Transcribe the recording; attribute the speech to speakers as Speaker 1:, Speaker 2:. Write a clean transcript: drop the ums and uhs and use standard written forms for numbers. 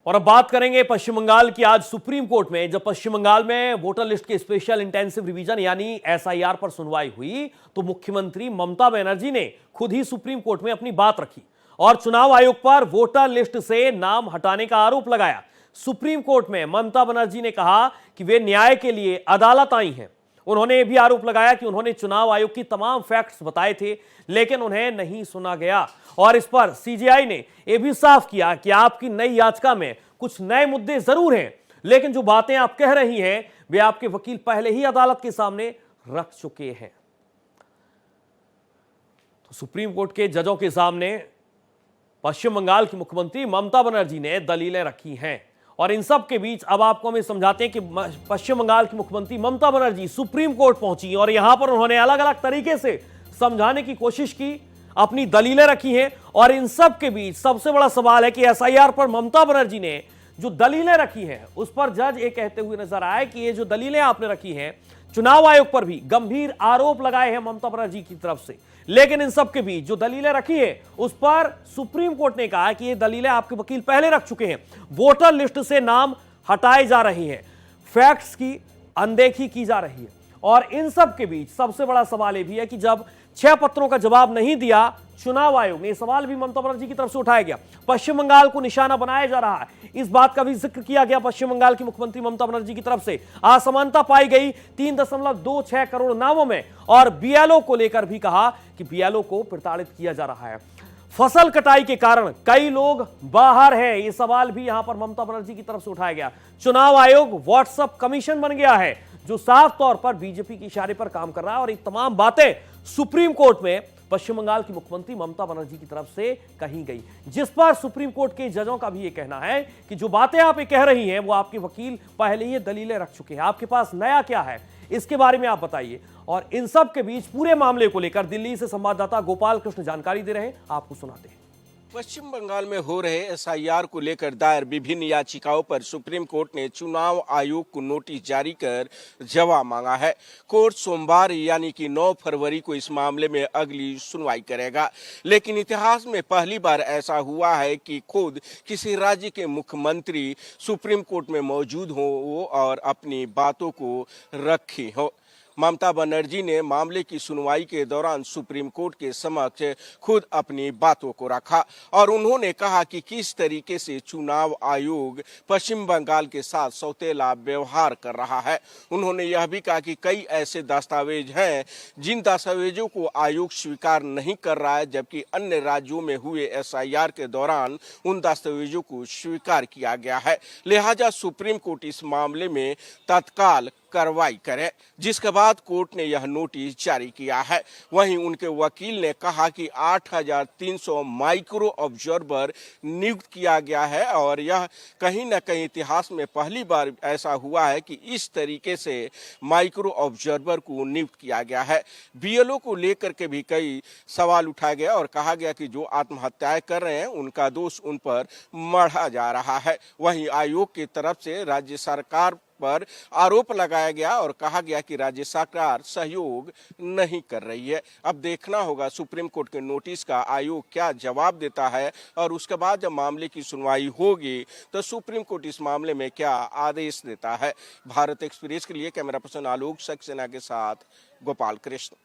Speaker 1: और अब बात करेंगे पश्चिम बंगाल की। आज सुप्रीम कोर्ट में जब पश्चिम बंगाल में वोटर लिस्ट के स्पेशल इंटेंसिव रिवीजन यानी एसआईआर पर सुनवाई हुई तो मुख्यमंत्री ममता बनर्जी ने खुद ही सुप्रीम कोर्ट में अपनी बात रखी और चुनाव आयोग पर वोटर लिस्ट से नाम हटाने का आरोप लगाया। सुप्रीम कोर्ट में ममता बनर्जी ने कहा कि वे न्याय के लिए अदालत आई हैं। उन्होंने यह भी आरोप लगाया कि उन्होंने चुनाव आयोग की तमाम फैक्ट्स बताए थे लेकिन उन्हें नहीं सुना गया और इस पर सीजेआई ने यह भी साफ किया कि आपकी नई याचिका में कुछ नए मुद्दे जरूर हैं लेकिन जो बातें आप कह रही हैं वे आपके वकील पहले ही अदालत के सामने रख चुके हैं। तो सुप्रीम कोर्ट के जजों के सामने पश्चिम बंगाल की मुख्यमंत्री ममता बनर्जी ने दलीलें रखी हैं और इन सब के बीच अब आपको हम समझाते हैं कि पश्चिम बंगाल की मुख्यमंत्री ममता बनर्जी सुप्रीम कोर्ट पहुंची और यहां पर उन्होंने अलग अलग तरीके से समझाने की कोशिश की, अपनी दलीलें रखी हैं और इन सब के बीच सबसे बड़ा सवाल है कि एसआईआर पर ममता बनर्जी ने जो दलीलें रखी हैं उस पर जज ये कहते हुए नजर आए कि ये जो दलीलें आपने रखी हैं, चुनाव आयोग पर भी गंभीर आरोप लगाए हैं ममता बनर्जी की तरफ से, लेकिन इन सब के बीच जो दलीलें रखी है उस पर सुप्रीम कोर्ट ने कहा कि ये दलीलें आपके वकील पहले रख चुके हैं। वोटर लिस्ट से नाम हटाए जा रहे हैं, फैक्ट्स की अनदेखी की जा रही है और इन सब के बीच सबसे बड़ा सवाल यह भी है कि जब 6 पत्रों का जवाब नहीं दिया चुनाव आयोग ने, सवाल भी ममता बनर्जी की तरफ से उठाया गया, पश्चिम बंगाल को निशाना बनाया जा रहा है। इस बात का भी जिक्र किया गया पश्चिम बंगाल की मुख्यमंत्री ममता बनर्जी की तरफ से असमानता पाई गई 3.26 करोड़ नामों में और बीएलओ को लेकर भी कहा कि बीएलओ को प्रताड़ित किया जा रहा है। फसल कटाई के कारण कई लोग बाहर हैं, यह सवाल भी यहां पर ममता बनर्जी की तरफ से उठाया गया। चुनाव आयोग व्हाट्सएप कमीशन बन गया है जो साफ तौर पर बीजेपी के इशारे पर काम कर रहा है और ये तमाम बातें सुप्रीम कोर्ट में पश्चिम बंगाल की मुख्यमंत्री ममता बनर्जी की तरफ से कही गई, जिस पर सुप्रीम कोर्ट के जजों का भी ये कहना है कि जो बातें आप ये कह रही हैं वो आपके वकील पहले ही दलीलें रख चुके हैं, आपके पास नया क्या है इसके बारे में आप बताइए। और इन सब के बीच पूरे मामले को लेकर दिल्ली से संवाददाता गोपाल कृष्ण जानकारी दे रहे हैं, आपको सुनाते हैं।
Speaker 2: पश्चिम बंगाल में हो रहे एसआईआर को लेकर दायर विभिन्न याचिकाओं पर सुप्रीम कोर्ट ने चुनाव आयोग को नोटिस जारी कर जवाब मांगा है। कोर्ट सोमवार यानी कि 9 फरवरी को इस मामले में अगली सुनवाई करेगा, लेकिन इतिहास में पहली बार ऐसा हुआ है कि खुद किसी राज्य के मुख्यमंत्री सुप्रीम कोर्ट में मौजूद हो और अपनी बातों को रखी हो। ममता बनर्जी ने मामले की सुनवाई के दौरान सुप्रीम कोर्ट के समक्ष खुद अपनी बातों को रखा और उन्होंने कहा कि किस तरीके से चुनाव आयोग पश्चिम बंगाल के साथ सौतेला व्यवहार कर रहा है। उन्होंने यह भी कहा कि कई ऐसे दस्तावेज हैं जिन दस्तावेजों को आयोग स्वीकार नहीं कर रहा है, जबकि अन्य राज्यों में हुए एसआईआर के दौरान उन दस्तावेजों को स्वीकार किया गया है। लिहाजा सुप्रीम कोर्ट इस मामले में तत्काल कार्रवाई करे, जिसके बाद कोर्ट ने यह नोटिस जारी किया है। वहीं उनके वकील ने कहा कि 8,300 माइक्रो ऑब्जर्वर नियुक्त किया गया है और यह कहीं न कहीं इतिहास में पहली बार ऐसा हुआ है कि इस तरीके से माइक्रो ऑब्जर्वर को नियुक्त किया गया है। बीएलओ को लेकर के भी कई सवाल उठाए गए और कहा गया कि जो आत्महत्याएं कर रहे हैं उनका दोष उन पर मढ़ा जा रहा है। वहीं आयोग की तरफ से राज्य सरकार पर आरोप लगाया गया और कहा गया कि राज्य सरकार सहयोग नहीं कर रही है। अब देखना होगा सुप्रीम कोर्ट के नोटिस का आयोग क्या जवाब देता है और उसके बाद जब मामले की सुनवाई होगी तो सुप्रीम कोर्ट इस मामले में क्या आदेश देता है। भारत एक्सप्रेस के लिए कैमरा पर्सन आलोक सक्सेना के साथ गोपाल कृष्ण।